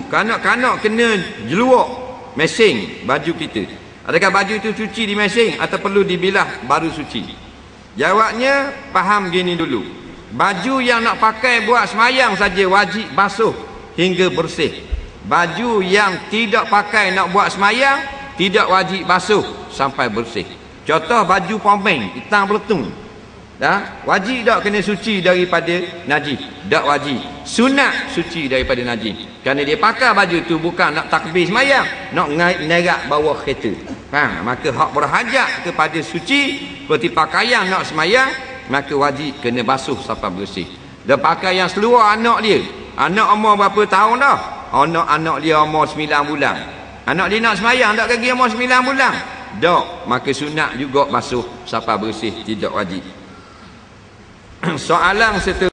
Kanak-kanak kena jeluak mesing baju kita. Adakah baju itu suci di mesing atau perlu dibilah baru suci? Jawabnya, faham gini dulu. Baju yang nak pakai buat semayang saja wajib basuh hingga bersih. Baju yang tidak pakai nak buat semayang tidak wajib basuh sampai bersih. Contoh baju pompeng hitam peletung, wajib tak kena suci daripada najis? Tak wajib. Sunat suci daripada najis. Kerana dia pakai baju tu bukan nak takbir semayang, nak nerak bawah kereta. Faham? Maka hak berhajat kepada suci seperti pakaian nak semayang, maka wajib kena basuh sampai bersih. Dan pakaian seluar anak dia, anak umur berapa tahun dah? Anak dia umur 9 bulan. Anak dia nak semayang tak kaki umur 9 bulan? Tak. Maka sunat juga basuh sampai bersih, tidak wajib. Soalan seterusnya.